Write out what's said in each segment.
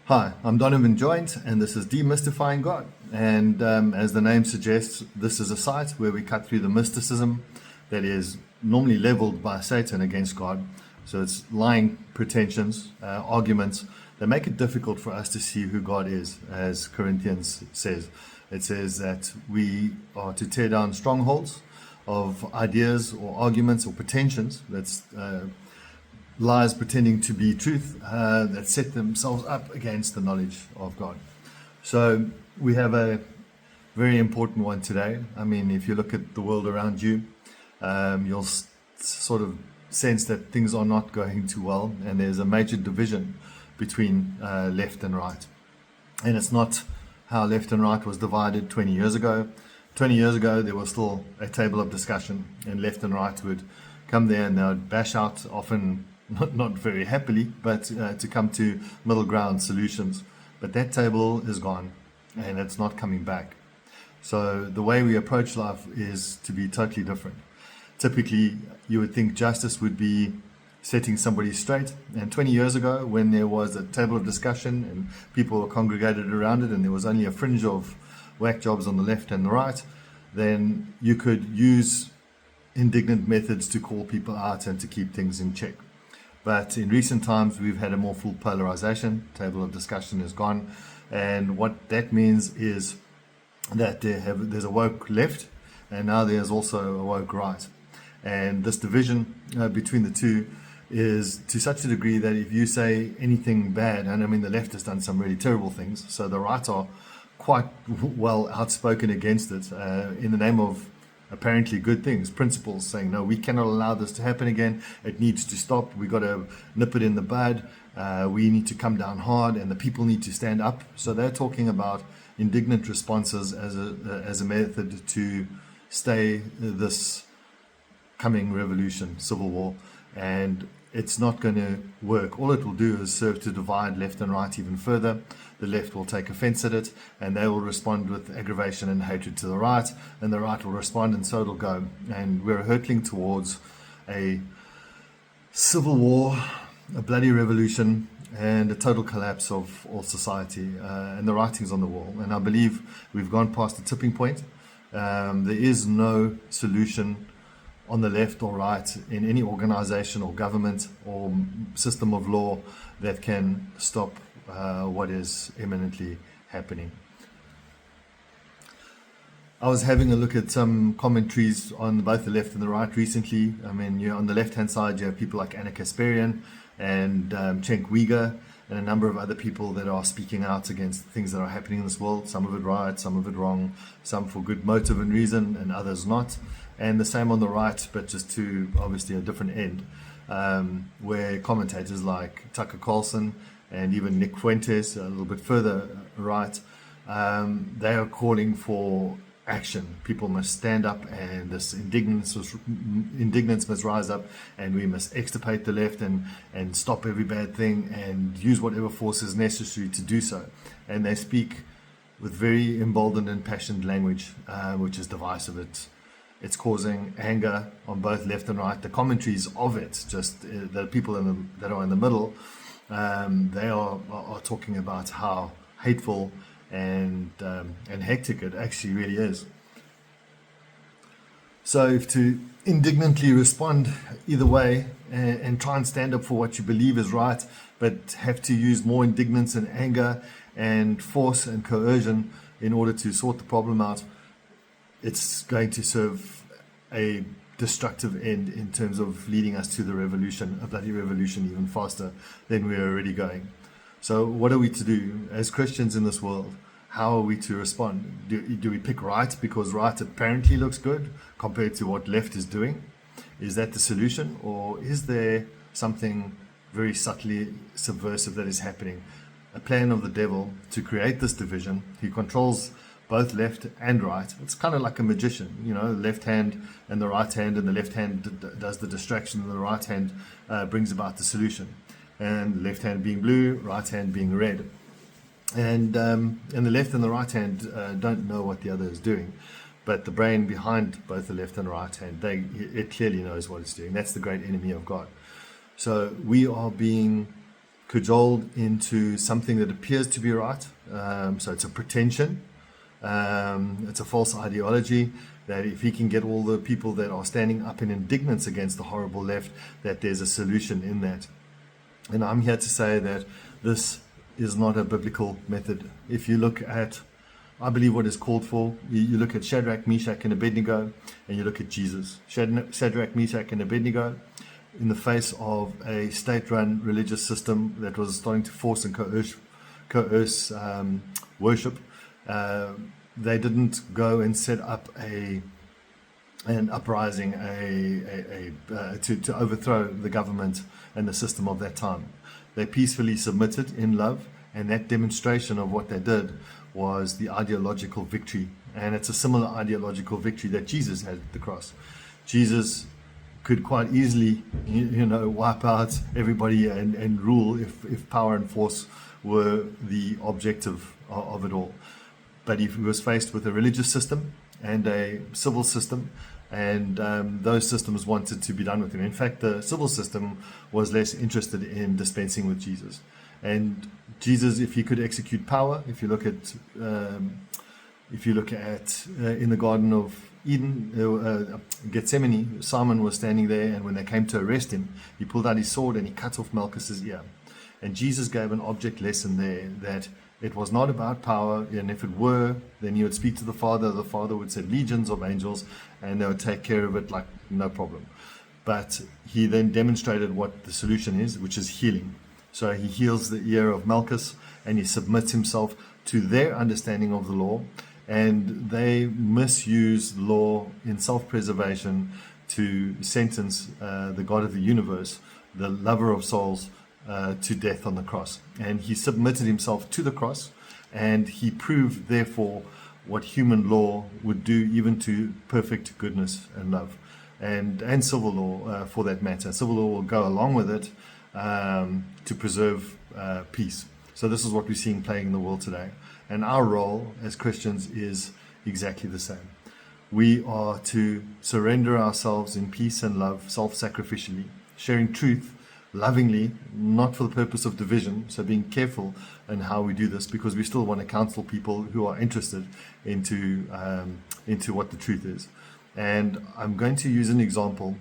Hi, I'm Donovan Joint, and this is Demystifying God. And as the name suggests, this is a site where we cut through the mysticism that is normally leveled by Satan against God. So it's lying pretensions, arguments that make it difficult for us to see who God is, as Corinthians says. It says that we are to tear down strongholds of ideas or arguments or pretensions that's lies pretending to be truth that set themselves up against the knowledge of God. So we have a very important one today. I mean, if you look at the world around you, you'll sort of sense that things are not going too well, and there's a major division between left and right. And it's not how left and right was divided 20 years ago. 20 years ago, there was still a table of discussion, and left and right would come there and they would bash out, often not very happily, but to come to middle ground solutions. But that table is gone, and it's not coming back. So the way we approach life is to be totally different. Typically, you would think justice would be setting somebody straight. And 20 years ago, when there was a table of discussion and people were congregated around it, and there was only a fringe of whack jobs on the left and the right, then you could use indignant methods to call people out and to keep things in check. But in recent times, we've had a more full polarization. Table of discussion is gone. And what that means is that there's a woke left, and now there's also a woke right. And this division between the two is to such a degree that if you say anything bad, and I mean the left has done some really terrible things, so the right are quite well outspoken against it in the name of apparently good things, principles, saying, no, we cannot allow this to happen again. It needs to stop. We've got to nip it in the bud. We need to come down hard, and the people need to stand up. So they're talking about indignant responses as a method to stay this coming revolution, civil war. And it's not going to work. All it will do is serve to divide left and right even further. The left will take offense at it, and they will respond with aggravation and hatred to the right, and the right will respond, and so it'll go. And we're hurtling towards a civil war, a bloody revolution, and a total collapse of all society. And the writing's on the wall. And I believe we've gone past the tipping point. There is no solution on the left or right in any organization or government or system of law that can stop what is imminently happening. I was having a look at some commentaries on both the left and the right recently. I mean, on the left-hand side, you have people like Anna Kasparian and Cenk Uygur, and a number of other people that are speaking out against things that are happening in this world, some of it right, some of it wrong, some for good motive and reason, and others not. And the same on the right, but just to obviously a different end, where commentators like Tucker Carlson and even Nick Fuentes, a little bit further right, they are calling for action. People must stand up, and this indignance must rise up, and we must extirpate the left and stop every bad thing and use whatever force is necessary to do so. And they speak with very emboldened and passionate language, which is divisive. It's causing anger on both left and right. The commentaries of it, just the people that are in the middle, they are talking about how hateful and hectic it actually really is. So if to indignantly respond either way and try and stand up for what you believe is right, but have to use more indignance and anger and force and coercion in order to sort the problem out, it's going to serve a destructive end in terms of leading us to the revolution, a bloody revolution, even faster than we're already going. So what are we to do as Christians in this world? How are we to respond? Do we pick right because right apparently looks good compared to what left is doing? Is that the solution? Or is there something very subtly subversive that is happening? A plan of the devil to create this division. He controls both left and right. It's kind of like a magician, the left hand and the right hand, and the left hand does the distraction, and the right hand brings about the solution. And the left hand being blue, right hand being red. And the left and the right hand don't know what the other is doing, but the brain behind both the left and right hand, it clearly knows what it's doing. That's the great enemy of God. So we are being cajoled into something that appears to be right. So it's a pretension. It's a false ideology that if he can get all the people that are standing up in indignance against the horrible left, that there's a solution in that. And I'm here to say that this is not a biblical method. If you look at, I believe, what is called for, you look at Shadrach, Meshach, and Abednego, and you look at Jesus. Shadrach, Meshach, and Abednego, in the face of a state-run religious system that was starting to force and coerce worship, they didn't go and set up an uprising to overthrow the government and the system of that time. They peacefully submitted in love, and that demonstration of what they did was the ideological victory. And it's a similar ideological victory that Jesus had at the cross. Jesus could quite easily, wipe out everybody and rule if power and force were the objective of it all. But he was faced with a religious system and a civil system, and those systems wanted to be done with him. In fact, the civil system was less interested in dispensing with Jesus. And Jesus, if he could execute power, if you look at in the Garden of Eden, Gethsemane, Simon was standing there, and when they came to arrest him, he pulled out his sword and he cut off Malchus's ear. And Jesus gave an object lesson there that it was not about power, and if it were, then he would speak to the Father would send legions of angels, and they would take care of it like no problem. But he then demonstrated what the solution is, which is healing. So he heals the ear of Malchus, and he submits himself to their understanding of the law, and they misuse law in self-preservation to sentence the God of the universe, the lover of souls, to death on the cross. And he submitted himself to the cross, and he proved therefore what human law would do, even to perfect goodness and love, and civil law for that matter. Civil law will go along with it to preserve peace. So this is what we're seeing playing in the world today, and our role as Christians is exactly the same. We are to surrender ourselves in peace and love, self-sacrificially, sharing truth lovingly, not for the purpose of division. So being careful in how we do this, because we still want to counsel people who are interested into what the truth is. And I'm going to use an example.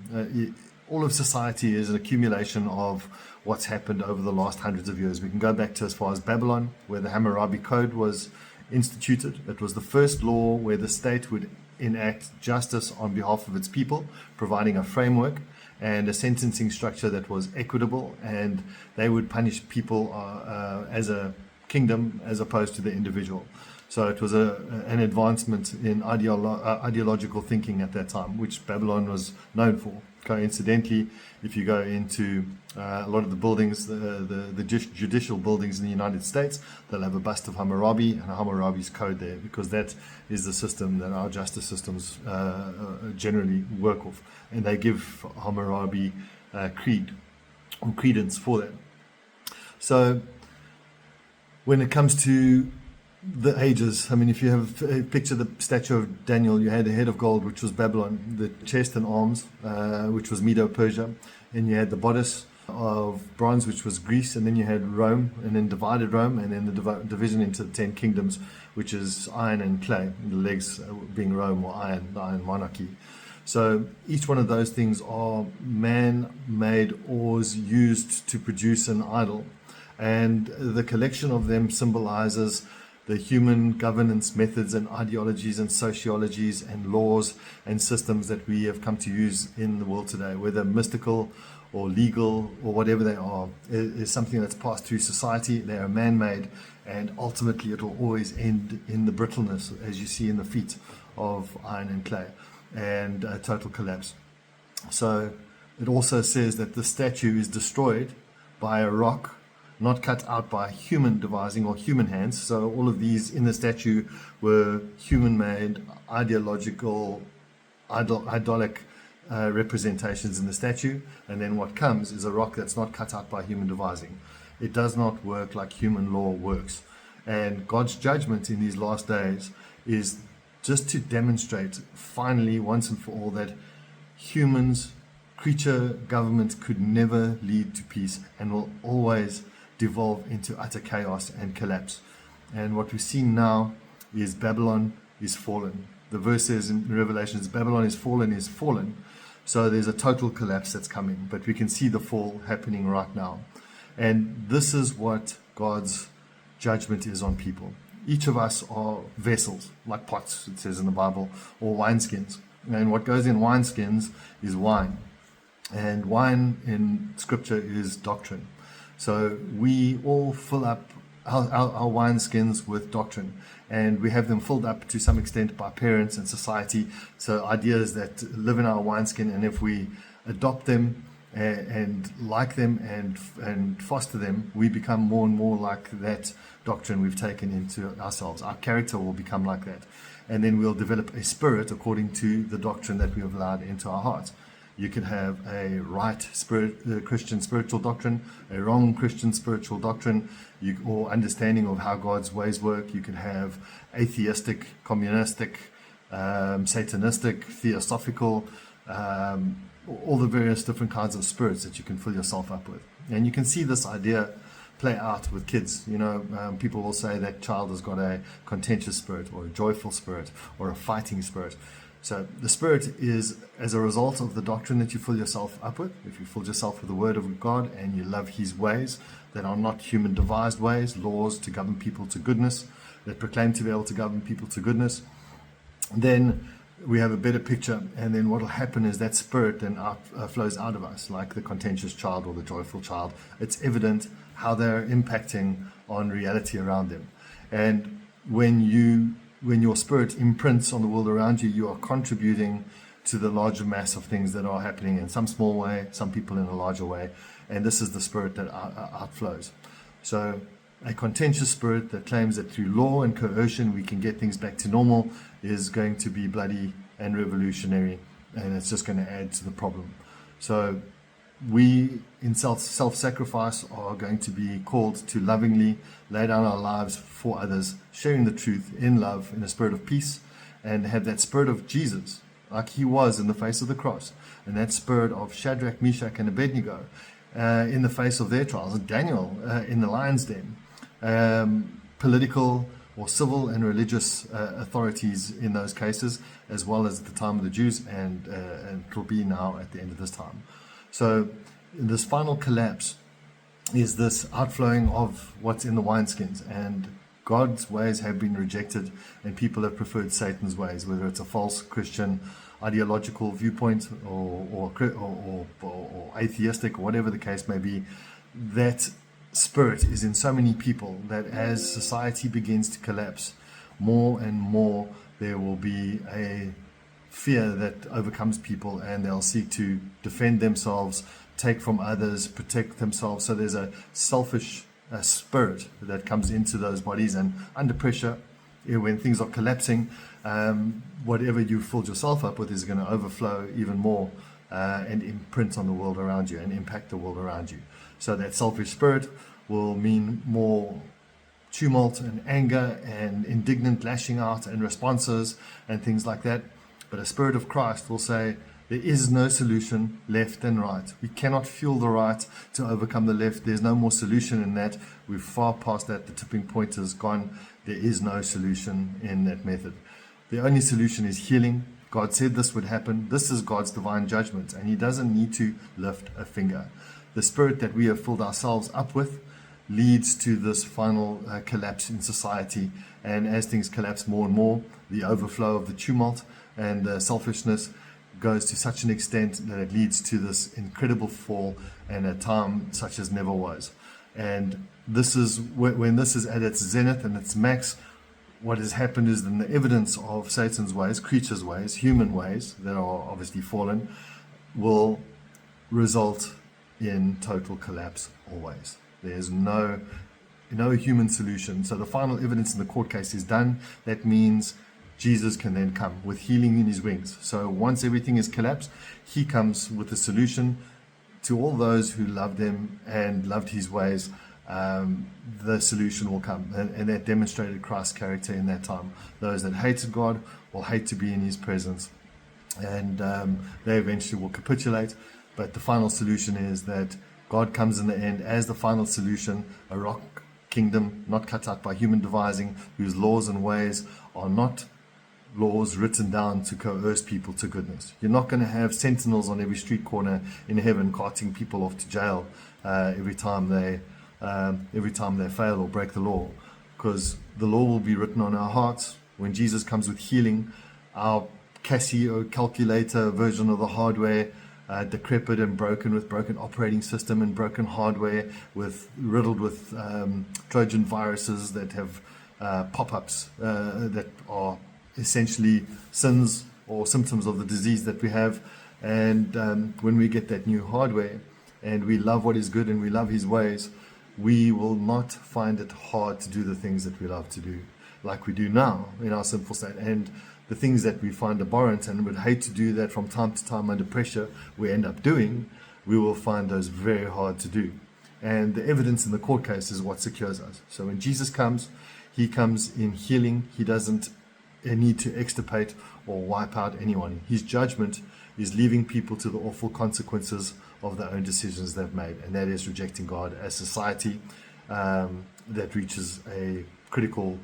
All of society is an accumulation of what's happened over the last hundreds of years. We can go back to as far as Babylon, where the Hammurabi Code was instituted. It was the first law where the state would enact justice on behalf of its people, providing a framework and a sentencing structure that was equitable, and they would punish people as a kingdom as opposed to the individual. So it was an advancement in ideological thinking at that time, which Babylon was known for. Coincidentally, if you go into a lot of the buildings, the judicial buildings in the United States, they'll have a bust of Hammurabi and a Hammurabi's code there, because that is the system that our justice systems generally work off. And they give Hammurabi credence for that. So when it comes to the ages, I mean, if you have picture the statue of Daniel, you had the head of gold, which was Babylon, the chest and arms, which was Medo-Persia, and you had the bodice of bronze, which was Greece, and then you had Rome, and then divided Rome, and then the division into the 10 kingdoms, which is iron and clay, the legs being Rome, or iron, the iron monarchy. So each one of those things are man-made ores used to produce an idol, and the collection of them symbolizes the human governance methods and ideologies and sociologies and laws and systems that we have come to use in the world today, whether mystical or legal or whatever they are, is something that's passed through society. They are man-made, and ultimately it will always end in the brittleness, as you see in the feet of iron and clay, and total collapse. So it also says that the statue is destroyed by a rock not cut out by human devising or human hands. So all of these in the statue were human-made, idolic representations in the statue. And then what comes is a rock that's not cut out by human devising. It does not work like human law works. And God's judgment in these last days is just to demonstrate finally, once and for all, that humans, creature government could never lead to peace and will always devolve into utter chaos and collapse. And what we see now is Babylon is fallen. The verse says in Revelations, Babylon is fallen. So there's a total collapse that's coming. But we can see the fall happening right now. And this is what God's judgment is on people. Each of us are vessels, like pots, it says in the Bible, or wineskins. And what goes in wineskins is wine. And wine in Scripture is doctrine. So we all fill up our wineskins with doctrine. And we have them filled up to some extent by parents and society. So ideas that live in our wineskin, and if we adopt them and like them and foster them, we become more and more like that doctrine we've taken into ourselves. Our character will become like that. And then we'll develop a spirit according to the doctrine that we have allowed into our hearts. You can have a right Christian spiritual doctrine, a wrong Christian spiritual doctrine, or understanding of how God's ways work. You can have atheistic, communistic, satanistic, theosophical, all the various different kinds of spirits that you can fill yourself up with. And you can see this idea play out with kids. People will say that child has got a contentious spirit or a joyful spirit or a fighting spirit. So the spirit is as a result of the doctrine that you fill yourself up with. If you fill yourself with the word of God and you love his ways that are not human devised ways, laws to govern people to goodness, that proclaim to be able to govern people to goodness, then we have a better picture. And then what will happen is that spirit then flows out of us, like the contentious child or the joyful child. It's evident how they're impacting on reality around them. And when your spirit imprints on the world around you, you are contributing to the larger mass of things that are happening in some small way, some people in a larger way. And this is the spirit that outflows. So a contentious spirit that claims that through law and coercion we can get things back to normal is going to be bloody and revolutionary, and it's just going to add to the problem. So we in self-sacrifice are going to be called to lovingly lay down our lives for others, sharing the truth in love, in a spirit of peace, and have that spirit of Jesus, like he was in the face of the cross, and that spirit of Shadrach, Meshach, and Abednego in the face of their trials, and Daniel in the lion's den, political or civil and religious authorities in those cases, as well as at the time of the Jews, and it will be now at the end of this time. So this final collapse is this outflowing of what's in the wineskins, and God's ways have been rejected and people have preferred Satan's ways, whether it's a false Christian ideological viewpoint or atheistic, or whatever the case may be. That spirit is in so many people that as society begins to collapse, more and more there will be a fear that overcomes people, and they'll seek to defend themselves, take from others, protect themselves. So there's a selfish spirit that comes into those bodies, and under pressure, when things are collapsing, whatever you filled yourself up with is going to overflow even more and imprint on the world around you and impact the world around you. So that selfish spirit will mean more tumult and anger and indignant lashing out and responses and things like that. But a spirit of Christ will say, there is no solution left and right. We cannot fuel the right to overcome the left. There's no more solution in that. We've far past that. The tipping point is gone. There is no solution in that method. The only solution is healing. God said this would happen. This is God's divine judgment, and he doesn't need to lift a finger. The spirit that we have filled ourselves up with leads to this final collapse in society. And as things collapse more and more, the overflow of the tumult and the selfishness goes to such an extent that it leads to this incredible fall and a time such as never was. And this is when this is at its zenith and its max. What has happened is then the evidence of Satan's ways, creatures' ways, human ways that are obviously fallen, will result in total collapse always. There's no human solution. So the final evidence in the court case is done. That means Jesus can then come with healing in his wings. So once everything is collapsed, he comes with a solution to all those who loved him and loved his ways. The solution will come, and that demonstrated Christ's character in that time. Those that hated God will hate to be in his presence, and they eventually will capitulate. But the final solution is that God comes in the end as the final solution, a rock kingdom not cut out by human devising, whose laws and ways are not laws written down to coerce people to goodness. You're not going to have sentinels on every street corner in heaven carting people off to jail every time they fail or break the law, because the law will be written on our hearts. When Jesus comes with healing, our Casio calculator version of the hardware, decrepit and broken, with broken operating system and broken hardware, riddled with Trojan viruses that have pop-ups that are essentially sins or symptoms of the disease that we have. And when we get that new hardware and we love what is good and we love his ways, we will not find it hard to do the things that we love to do, like we do now in our sinful state. And the things that we find abhorrent and would hate to do that from time to time under pressure, we end up doing, we will find those very hard to do. And the evidence in the court case is what secures us. So when Jesus comes, he comes in healing. He doesn't need to extirpate or wipe out anyone. His judgment is leaving people to the awful consequences of their own decisions they've made, and that is rejecting God as society that reaches a critical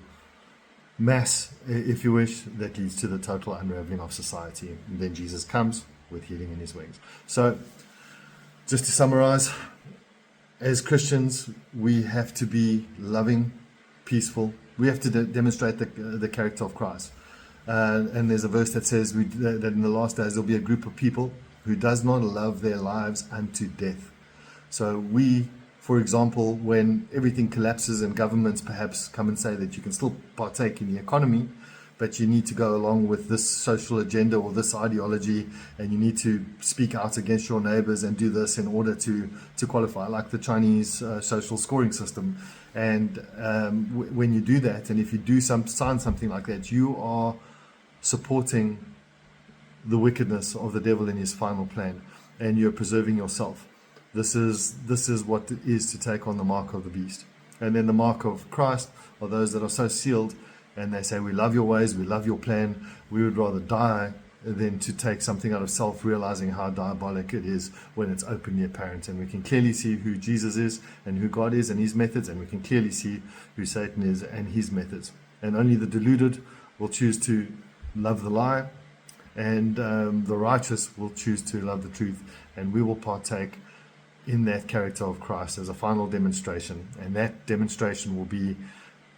mass, if you wish, that leads to the total unraveling of society. And then Jesus comes with healing in his wings. So just to summarize, as Christians, we have to be loving, peaceful. We have to demonstrate the character of Christ. And there's a verse that says that in the last days there'll be a group of people who does not love their lives unto death. So we, for example, when everything collapses and governments perhaps come and say that you can still partake in the economy, but you need to go along with this social agenda or this ideology, and you need to speak out against your neighbors and do this in order to qualify, like the Chinese social scoring system. And when you do that, and if you do sign something like that, you are supporting the wickedness of the devil in his final plan, and you're preserving yourself. This is what it is to take on the mark of the beast. And then the mark of Christ are those that are so sealed, and they say, we love your ways, we love your plan, we would rather die than to take something out of self, realizing how diabolic it is when it's openly apparent. And we can clearly see who Jesus is and who God is and his methods, and we can clearly see who Satan is and his methods. And only the deluded will choose to love the lie, and the righteous will choose to love the truth, and we will partake in that character of Christ as a final demonstration. And that demonstration will be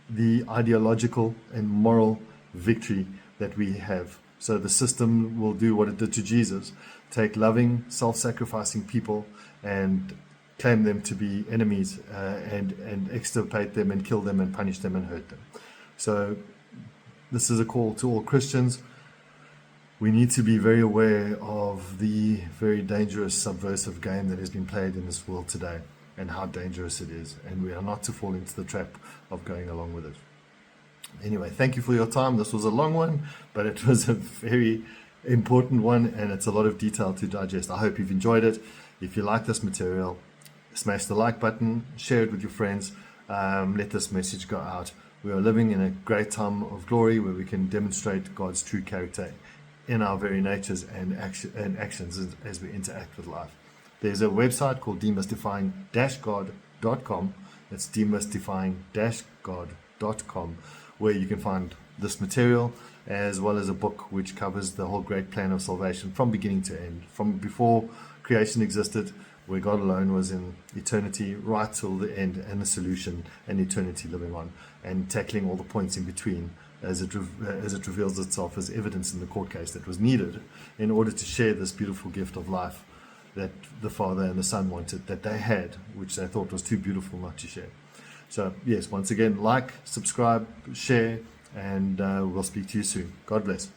the ideological and moral victory that we have. So the system will do what it did to Jesus, take loving, self-sacrificing people and claim them to be enemies, and extirpate them and kill them and punish them and hurt them. So this is a call to all Christians. We need to be very aware of the very dangerous subversive game that has been played in this world today, and how dangerous it is, and we are not to fall into the trap of going along with it. Anyway, thank you for your time. This was a long one, but it was a very important one, and it's a lot of detail to digest. I hope you've enjoyed it. If you like this material, smash the like button, share it with your friends, let this message go out. We are living in a great time of glory where we can demonstrate God's true character in our very natures and actions as we interact with life. There's a website called Demystifying-God.com. It's Demystifying-God.com, where you can find this material, as well as a book which covers the whole great plan of salvation from beginning to end, from before creation existed, where God alone was in eternity, right till the end, and the solution and eternity living on, and tackling all the points in between as it reveals itself as evidence in the court case that was needed in order to share this beautiful gift of life that the Father and the Son wanted, that they had, which they thought was too beautiful not to share. So yes, once again, like, subscribe, share, and we'll speak to you soon. God bless.